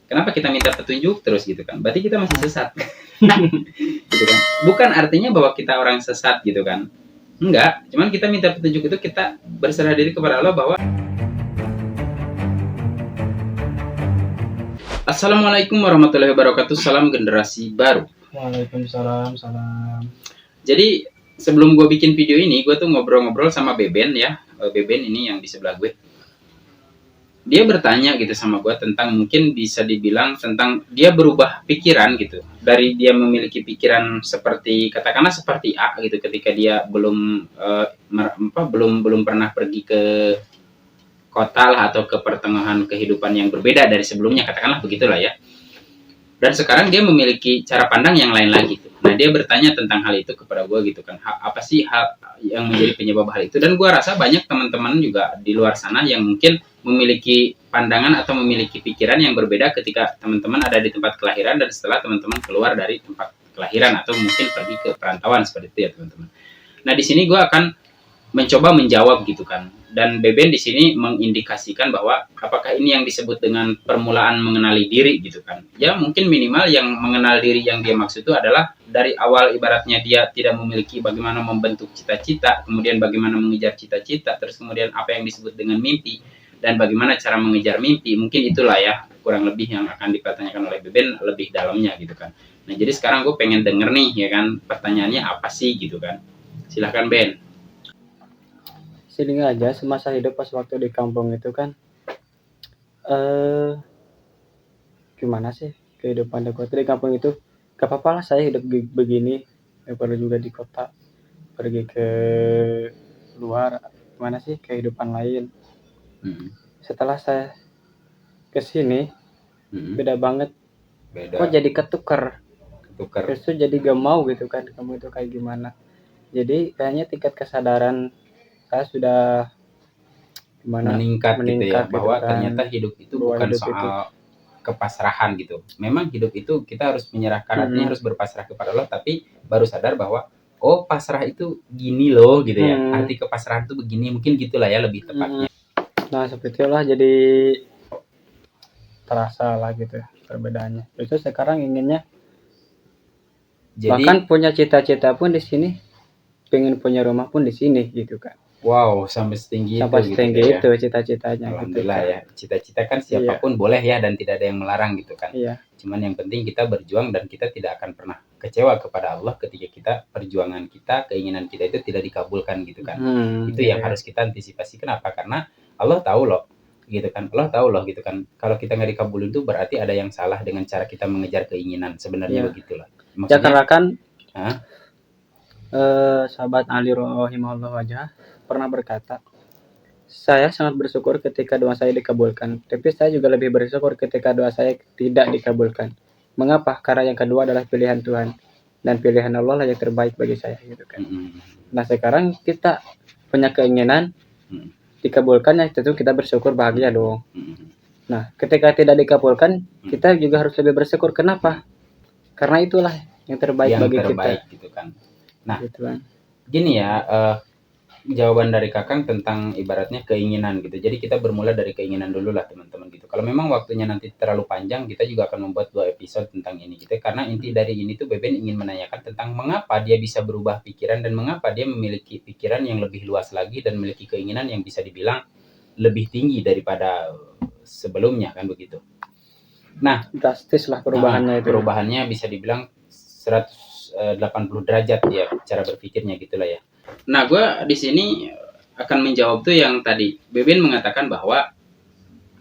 Kenapa kita minta petunjuk terus gitu kan? Berarti kita masih sesat. Gitu kan. Bukan artinya bahwa kita orang sesat gitu kan. Enggak, cuman kita minta petunjuk itu kita berserah diri kepada Allah bahwa Assalamualaikum warahmatullahi wabarakatuh. Salam generasi baru. Waalaikumsalam, salam. Jadi sebelum gue bikin video ini, gue tuh ngobrol-ngobrol sama Beben ya. Beben ini yang di sebelah gue. Dia bertanya gitu sama gue tentang mungkin bisa dibilang tentang dia berubah pikiran gitu. Dari dia memiliki pikiran seperti katakanlah seperti A gitu ketika dia belum belum pernah pergi ke kota lah atau ke pertengahan kehidupan yang berbeda dari sebelumnya, katakanlah begitulah ya. Dan sekarang dia memiliki cara pandang yang lain lagi tuh. Nah, dia bertanya tentang hal itu kepada gue gitu kan. Apa sih hal yang menjadi penyebab hal itu? Dan gue rasa banyak teman-teman juga di luar sana yang mungkin memiliki pandangan atau memiliki pikiran yang berbeda ketika teman-teman ada di tempat kelahiran dan setelah teman-teman keluar dari tempat kelahiran atau mungkin pergi ke perantauan seperti itu ya teman-teman. Nah, di sini gue akan mencoba menjawab gitu kan. Dan Beben di sini mengindikasikan bahwa apakah ini yang disebut dengan permulaan mengenali diri gitu kan. Ya mungkin minimal yang mengenal diri yang dia maksud itu adalah dari awal ibaratnya dia tidak memiliki bagaimana membentuk cita-cita, kemudian bagaimana mengejar cita-cita, terus kemudian apa yang disebut dengan mimpi dan bagaimana cara mengejar mimpi. Mungkin itulah ya kurang lebih yang akan dipertanyakan oleh Beben lebih dalamnya gitu kan. Nah, jadi sekarang gue pengen denger nih ya kan pertanyaannya apa sih gitu kan. Silahkan Ben. Sini aja semasa hidup pas waktu di kampung itu kan gimana sih kehidupan di kampung itu? Gak apa-apa lah saya hidup begini, gak perlu juga di kota, pergi ke luar, gimana sih kehidupan lain. Setelah saya kesini beda banget. Kok jadi ketukar terus tuh jadi gak mau gitu kan, kamu itu kayak gimana. Jadi kayaknya tingkat kesadaran saya sudah meningkat gitu ya, bahwa kan. ternyata hidup itu bukan soal kepasrahan gitu. Memang hidup itu kita harus menyerahkan, artinya harus berpasrah kepada Allah, tapi baru sadar bahwa oh pasrah itu gini loh gitu ya. Arti kepasrahan itu begini, mungkin gitulah ya lebih tepatnya. Nah seperti itulah jadi terasa lah gitu ya perbedaannya. Itu sekarang inginnya jadi, bahkan punya cita-cita pun di sini, pengen punya rumah pun di sini gitu kan. Wow, sampai setinggi itu ya. Cita-citanya. Alhamdulillah gitu, ya. Cita-cita kan siapapun boleh ya dan tidak ada yang melarang gitu kan. Iya. Cuman yang penting kita berjuang dan kita tidak akan pernah kecewa kepada Allah ketika kita perjuangan kita, keinginan kita itu tidak dikabulkan gitu kan. Itu yang harus kita antisipasi. Kenapa? Karena Allah tahu loh gitu kan. Allah tahu loh gitu kan. Kalau kita nggak dikabulin itu berarti ada yang salah dengan cara kita mengejar keinginan. Sebenarnya begitulah. Maksudnya, ya karena kan sahabat Ali rahimahullah aja pernah berkata, saya sangat bersyukur ketika doa saya dikabulkan, tapi saya juga lebih bersyukur ketika doa saya tidak dikabulkan. Mengapa? Karena yang kedua adalah pilihan Tuhan, dan pilihan Allah lah yang terbaik bagi saya gitu kan. Nah sekarang kita punya keinginan dikabulkan, ya tentu kita bersyukur, bahagia dong. Nah ketika tidak dikabulkan, kita juga harus lebih bersyukur. Kenapa? Karena itulah yang terbaik bagi kita gitu kan. Nah gitu kan. Gini ya, jawaban dari Kakang tentang ibaratnya keinginan gitu. Jadi kita bermula dari keinginan dulu lah teman-teman gitu. Kalau memang waktunya nanti terlalu panjang, kita juga akan membuat 2 episode tentang ini gitu. Karena inti dari ini tuh Beben ingin menanyakan tentang mengapa dia bisa berubah pikiran dan mengapa dia memiliki pikiran yang lebih luas lagi dan memiliki keinginan yang bisa dibilang lebih tinggi daripada sebelumnya kan begitu. Nah, drastis lah perubahannya itu. Perubahannya bisa dibilang 180 derajat ya cara berpikirnya gitulah ya. Nah, gue di sini akan menjawab tuh yang tadi Beben mengatakan bahwa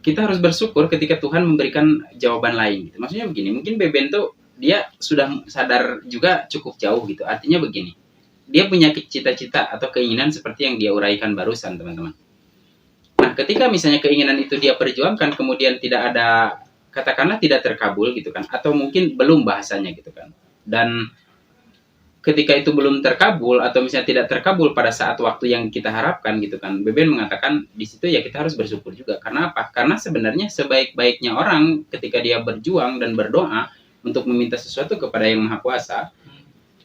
kita harus bersyukur ketika Tuhan memberikan jawaban lain gitu. Maksudnya begini, mungkin Beben tuh dia sudah sadar juga cukup jauh gitu. Artinya begini, dia punya cita-cita atau keinginan seperti yang dia uraikan barusan teman-teman. Nah, ketika misalnya keinginan itu dia perjuangkan kemudian tidak ada, katakanlah tidak terkabul gitu kan, atau mungkin belum bahasanya gitu kan. Dan ketika itu belum terkabul atau misalnya tidak terkabul pada saat waktu yang kita harapkan gitu kan, Beben mengatakan di situ ya kita harus bersyukur juga. Karena apa? Karena sebenarnya sebaik-baiknya orang ketika dia berjuang dan berdoa untuk meminta sesuatu kepada Yang Maha Kuasa,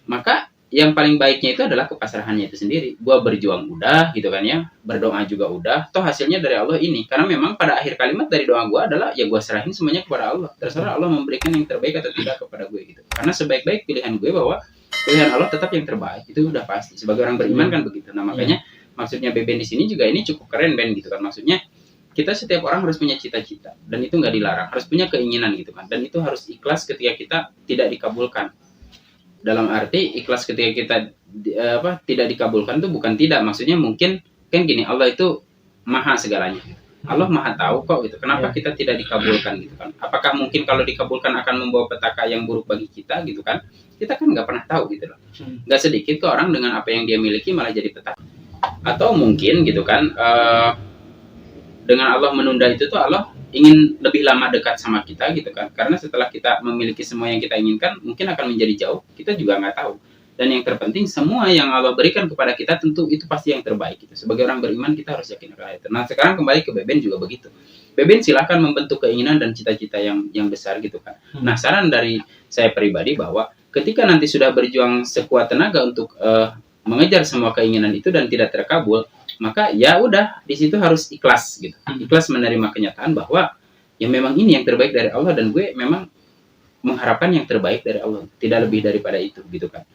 maka yang paling baiknya itu adalah kepasrahannya itu sendiri. Gua berjuang udah gitu kan ya, berdoa juga udah, toh hasilnya dari Allah ini. Karena memang pada akhir kalimat dari doa gua adalah ya gua serahin semuanya kepada Allah. Terserah Allah memberikan yang terbaik atau tidak kepada gue gitu. Karena sebaik-baik pilihan gue bahwa pilihan Allah tetap yang terbaik, itu udah pasti. Sebagai orang beriman kan begitu. Nah, makanya maksudnya Beben di sini juga ini cukup keren Ben gitu kan. Maksudnya kita setiap orang harus punya cita-cita dan itu nggak dilarang, harus punya keinginan gitu kan. Dan itu harus ikhlas ketika kita tidak dikabulkan. Dalam arti ikhlas ketika kita tidak dikabulkan tuh bukan tidak, maksudnya mungkin kan gini, Allah itu maha segalanya, Allah maha tahu kok gitu, kenapa kita tidak dikabulkan gitu kan. Apakah mungkin kalau dikabulkan akan membawa petaka yang buruk bagi kita gitu kan, kita kan nggak pernah tahu gitu loh. Nggak sedikit kok orang dengan apa yang dia miliki malah jadi petaka. Atau mungkin gitu kan, dengan Allah menunda itu tuh Allah ingin lebih lama dekat sama kita gitu kan, karena setelah kita memiliki semua yang kita inginkan mungkin akan menjadi jauh, kita juga nggak tahu. Dan yang terpenting semua yang Allah berikan kepada kita tentu itu pasti yang terbaik gitu. Sebagai orang beriman kita harus yakin akan itu. Nah sekarang kembali ke Beben juga begitu. Beben silahkan membentuk keinginan dan cita-cita yang besar gitu kan. Nah saran dari saya pribadi bahwa ketika nanti sudah berjuang sekuat tenaga untuk mengejar semua keinginan itu dan tidak terkabul, maka ya udah di situ harus ikhlas gitu, ikhlas menerima kenyataan bahwa ya memang ini yang terbaik dari Allah dan gue memang mengharapkan yang terbaik dari Allah, tidak lebih daripada itu gitu kan.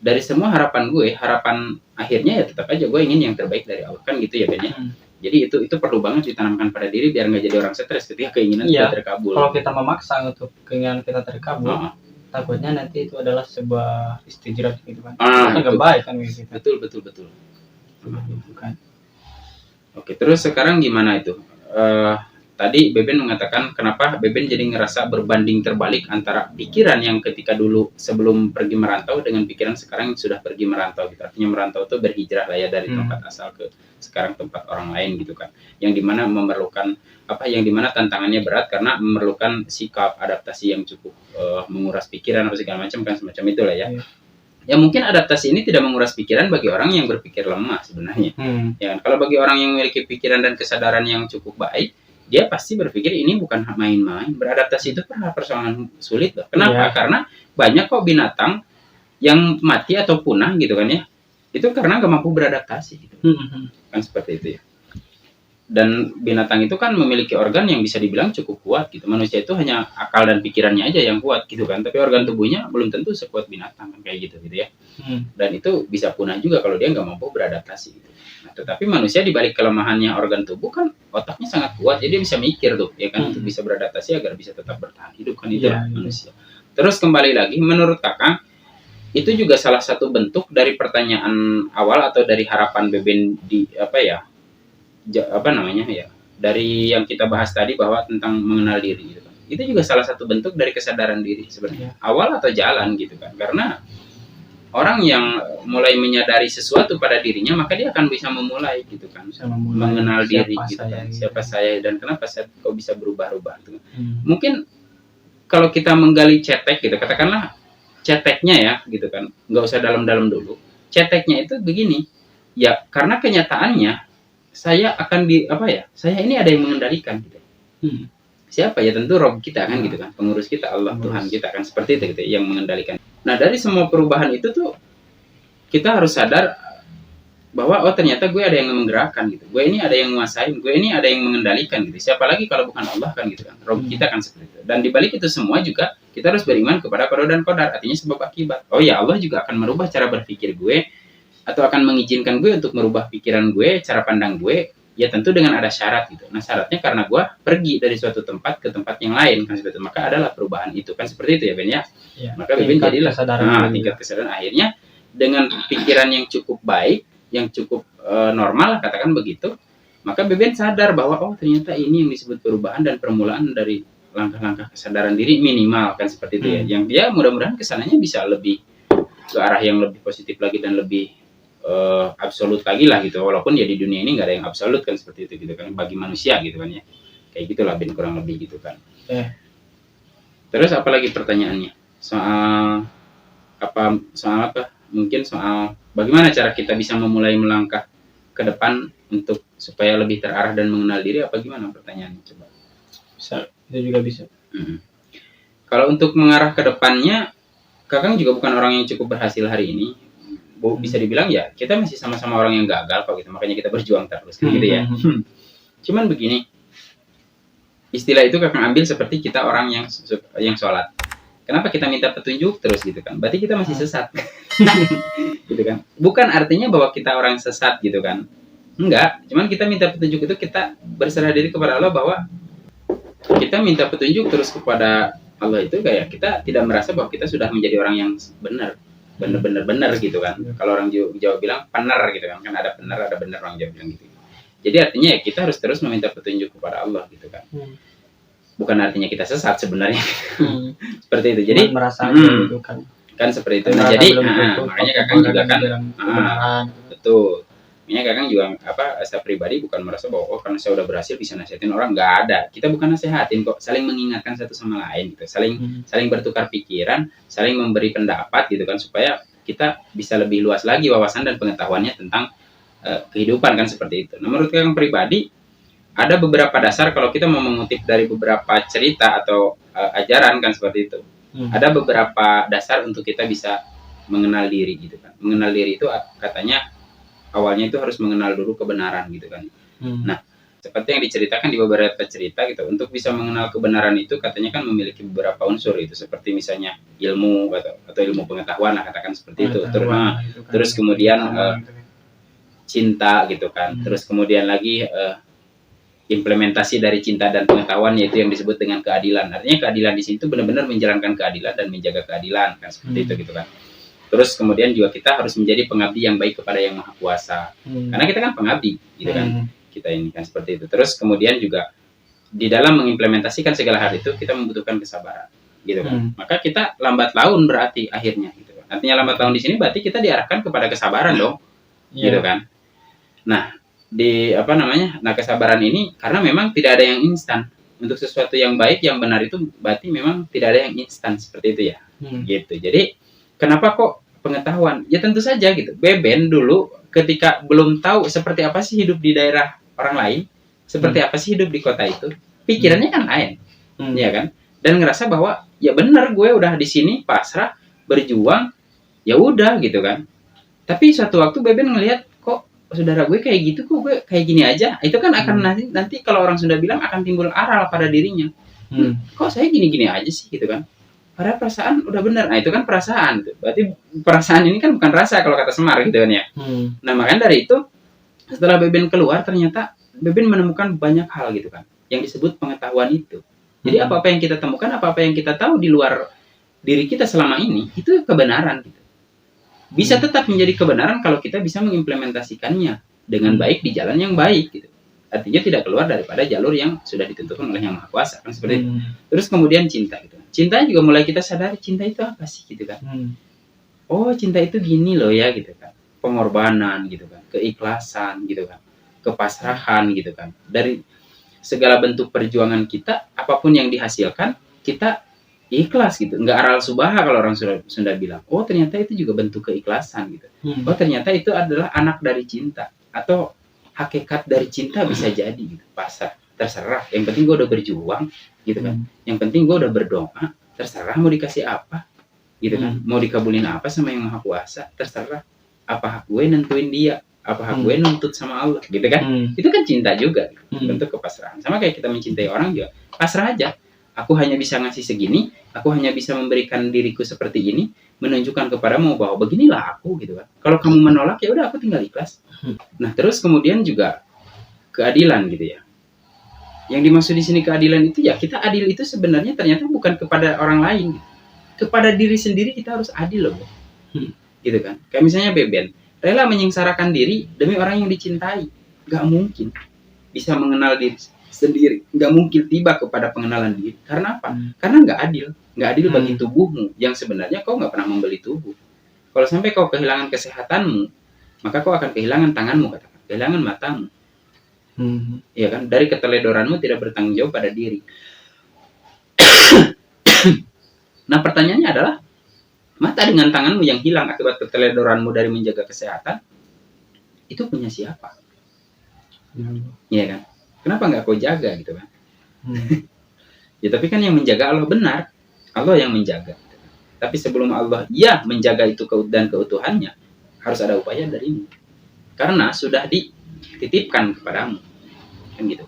Dari semua harapan gue, harapan akhirnya ya tetap aja gue ingin yang terbaik dari Allah kan gitu ya Ben ya. Jadi itu perlu banget ditanamkan pada diri biar nggak jadi orang stres ketika keinginan kita terkabul. Kalau kita memaksa untuk keinginan kita terkabul, takutnya nanti itu adalah sebuah istijrat gitu kan. Kan nggak baik kan gitu. Betul. Bukan. Oke, terus sekarang gimana itu? Tadi Beben mengatakan kenapa Beben jadi ngerasa berbanding terbalik antara pikiran yang ketika dulu sebelum pergi merantau dengan pikiran sekarang yang sudah pergi merantau gitu. Artinya merantau itu berhijrah lah ya dari tempat asal ke sekarang tempat orang lain gitu kan. Yang dimana memerlukan yang dimana tantangannya berat karena memerlukan sikap adaptasi yang cukup menguras pikiran atau segala macam kan, semacam itulah ya. Ya mungkin adaptasi ini tidak menguras pikiran bagi orang yang berpikir lemah sebenarnya. Ya kan? Kalau bagi orang yang memiliki pikiran dan kesadaran yang cukup baik, dia pasti berpikir ini bukan main-main. Beradaptasi itu persoalan sulit loh. Kenapa? Karena banyak kok binatang yang mati atau punah gitu kan ya. Itu karena nggak mampu beradaptasi gitu. Kan seperti itu ya. Dan binatang itu kan memiliki organ yang bisa dibilang cukup kuat gitu. Manusia itu hanya akal dan pikirannya aja yang kuat gitu kan. Tapi organ tubuhnya belum tentu sekuat binatang kan, kayak gitu ya. Dan itu bisa punah juga kalau dia nggak mampu beradaptasi gitu. Nah, tetapi manusia dibalik kelemahannya organ tubuh kan otaknya sangat kuat. Jadi dia bisa mikir tuh ya kan, untuk bisa beradaptasi agar bisa tetap bertahan hidup kan, itu manusia. Terus kembali lagi, menurut Kakang itu juga salah satu bentuk dari pertanyaan awal atau dari harapan Beben di dari yang kita bahas tadi bahwa tentang mengenal diri gitu kan. Itu juga salah satu bentuk dari kesadaran diri sebenarnya. Awal atau jalan gitu kan. Karena orang yang mulai menyadari sesuatu pada dirinya maka dia akan bisa memulai gitu kan. Mengenal diri gitu kan. Siapa saya dan kenapa saya kok bisa berubah-ubah gitu. Mungkin kalau kita menggali cetek gitu, katakanlah ceteknya ya gitu kan. Nggak usah dalam-dalam dulu. Ceteknya itu begini. Ya karena kenyataannya saya akan saya ini ada yang mengendalikan gitu. Siapa ya? Tentu Rob kita kan gitu kan, pengurus kita, Allah Tuhan kita kan, seperti itu gitu yang mengendalikan. Nah dari semua perubahan itu tuh kita harus sadar bahwa ternyata gue ada yang menggerakkan gitu, gue ini ada yang menguasain, gue ini ada yang mengendalikan gitu. Siapa lagi kalau bukan Allah kan gitu kan, Rob kita kan seperti itu. Dan dibalik itu semua juga kita harus beriman kepada qada dan qadar, artinya sebab akibat. Oh ya Allah juga akan merubah cara berpikir gue atau akan mengizinkan gue untuk merubah pikiran gue, cara pandang gue, ya tentu dengan ada syarat gitu. Nah syaratnya karena gue pergi dari suatu tempat ke tempat yang lain kan seperti itu. Maka adalah perubahan itu kan seperti itu ya Ben ya. Maka Beben jadilah tingkat kesadaran akhirnya dengan pikiran yang cukup baik, yang cukup normal katakan begitu. Maka Beben sadar bahwa ternyata ini yang disebut perubahan dan permulaan dari langkah-langkah kesadaran diri minimal kan seperti itu ya. Yang dia mudah-mudahan kesananya bisa lebih ke arah yang lebih positif lagi dan lebih absolut lagi lah gitu, walaupun ya di dunia ini nggak ada yang absolut kan seperti itu gitu kan, bagi manusia gitu kan ya, kayak gitulah Ben kurang lebih gitu kan. Terus apalagi pertanyaannya soal apa mungkin soal bagaimana cara kita bisa memulai melangkah ke depan untuk supaya lebih terarah dan mengenal diri, apa gimana pertanyaannya coba? Bisa, itu juga bisa. Kalau untuk mengarah ke depannya, Kakang juga bukan orang yang cukup berhasil hari ini. bisa dibilang ya kita masih sama-sama orang yang gagal kok gitu, makanya kita berjuang terus gitu ya. Cuman begini, istilah itu Kakang ambil seperti kita orang yang sholat. Kenapa kita minta petunjuk terus gitu kan? Berarti kita masih sesat. Gitu kan. Bukan artinya bahwa kita orang sesat gitu kan. Enggak, cuman kita minta petunjuk itu kita berserah diri kepada Allah, bahwa kita minta petunjuk terus kepada Allah itu kayak kita tidak merasa bahwa kita sudah menjadi orang yang benar gitu kan. Kalau orang Jawa bilang benar gitu kan ada benar orang Jawa bilang gitu. Jadi artinya ya kita harus terus meminta petunjuk kepada Allah gitu kan. Bukan artinya kita sesat sebenarnya. Seperti itu. Jadi merasa gitu kan seperti itu. Nah, jadi makanya Kakang juga kan betul. Makanya Kakang juga saya pribadi bukan merasa bahwa karena saya udah berhasil bisa nasihatin orang, nggak ada. Kita bukan nasihatin kok, saling mengingatkan satu sama lain gitu. Saling bertukar pikiran, saling memberi pendapat gitu kan, supaya kita bisa lebih luas lagi wawasan dan pengetahuannya tentang kehidupan kan, seperti itu. Nah, menurut Kakang pribadi ada beberapa dasar kalau kita mau mengutip dari beberapa cerita atau ajaran kan, seperti itu. Ada beberapa dasar untuk kita bisa mengenal diri gitu kan. Mengenal diri itu katanya awalnya itu harus mengenal dulu kebenaran gitu kan. Nah, seperti yang diceritakan di beberapa cerita gitu, untuk bisa mengenal kebenaran itu katanya kan memiliki beberapa unsur itu, seperti misalnya ilmu atau ilmu pengetahuan lah, katakan seperti itu. Terus kemudian cinta gitu kan. Terus kemudian lagi implementasi dari cinta dan pengetahuan, yaitu yang disebut dengan keadilan. Artinya keadilan di sini itu benar-benar menjalankan keadilan dan menjaga keadilan kan, seperti itu gitu kan. Terus kemudian juga kita harus menjadi pengabdi yang baik kepada Yang Maha Kuasa. Karena kita kan pengabdi gitu kan. Kita ini kan seperti itu. Terus kemudian juga di dalam mengimplementasikan segala hal itu kita membutuhkan kesabaran gitu kan. Maka kita lambat laun berarti akhirnya gitu kan. Artinya lambat laun di sini berarti kita diarahkan kepada kesabaran dong. Gitu kan. Nah, nah kesabaran ini karena memang tidak ada yang instan. Untuk sesuatu yang baik, yang benar itu berarti memang tidak ada yang instan, seperti itu ya. Gitu. Jadi kenapa kok pengetahuan? Ya tentu saja gitu. Beben dulu ketika belum tahu seperti apa sih hidup di daerah orang lain, seperti apa sih hidup di kota itu, pikirannya kan lain. Ya kan? Dan ngerasa bahwa ya benar, gue udah di sini pasrah berjuang, ya udah gitu kan. Tapi suatu waktu Beben ngelihat kok saudara gue kayak gitu, kok gue kayak gini aja. Itu kan akan nanti kalau orang Sunda bilang akan timbul aral pada dirinya. Kok saya gini-gini aja sih gitu kan. Padahal perasaan udah benar. Nah, itu kan perasaan tuh. Berarti perasaan ini kan bukan rasa kalau kata Semar gitu kan ya. Nah, makanya dari itu setelah Beben keluar ternyata Beben menemukan banyak hal gitu kan yang disebut pengetahuan itu. Jadi apa-apa yang kita temukan, apa-apa yang kita tahu di luar diri kita selama ini itu kebenaran gitu. Bisa tetap menjadi kebenaran kalau kita bisa mengimplementasikannya dengan baik di jalan yang baik gitu. Artinya tidak keluar daripada jalur yang sudah ditentukan oleh Yang Maha Kuasa kan, seperti itu. Terus kemudian cinta gitu. Cinta juga mulai kita sadari cinta itu apa sih gitu kan. Oh, cinta itu gini loh ya gitu kan. Pengorbanan gitu kan, keikhlasan gitu kan, kepasrahan gitu kan. Dari segala bentuk perjuangan kita, apapun yang dihasilkan, kita ikhlas gitu. Enggak aral subaha kalau orang Sunda bilang. Oh, ternyata itu juga bentuk keikhlasan gitu. Oh, ternyata itu adalah anak dari cinta atau hakikat dari cinta bisa jadi gitu. Pasrah, terserah. Yang penting gue udah berjuang gitu kan. Yang penting gue udah berdoa, terserah mau dikasih apa gitu kan. Mau dikabulin apa sama Yang Maha Kuasa, terserah. Apa hak gue nentuin dia, apa hak gue nuntut sama Allah gitu kan. Itu kan cinta juga gitu. Bentuk kepasrahan. Sama kayak kita mencintai orang juga, pasrah aja. Aku hanya bisa ngasih segini, aku hanya bisa memberikan diriku seperti ini, menunjukkan kepadamu bahwa beginilah aku gitu kan. Kalau kamu menolak ya udah aku tinggal ikhlas. Nah, terus kemudian juga keadilan gitu ya. Yang dimaksud di sini keadilan itu ya kita adil itu sebenarnya ternyata bukan kepada orang lain, gitu. Kepada diri sendiri kita harus adil loh. Gitu kan. Kayak misalnya Beben rela menyengsarakan diri demi orang yang dicintai. Gak mungkin bisa mengenal diri sendiri, nggak mungkin tiba kepada pengenalan diri. Karena apa? Karena nggak adil bagi tubuhmu yang sebenarnya kau nggak pernah membeli tubuh. Kalau sampai kau kehilangan kesehatanmu, maka kau akan kehilangan tanganmu, katakan, kehilangan matamu. Ya kan? Dari keteledoranmu tidak bertanggung jawab pada diri. Nah, pertanyaannya adalah, mata dengan tanganmu yang hilang akibat keteledoranmu dari menjaga kesehatan, itu punya siapa? Iya kan? Kenapa nggak kau jaga gitu kan? Ya tapi kan yang menjaga Allah benar, Allah yang menjaga. Gitu. Tapi sebelum Allah menjaga itu dan keutuhannya, harus ada upaya dari ini, karena sudah dititipkan kepadamu, kan gitu.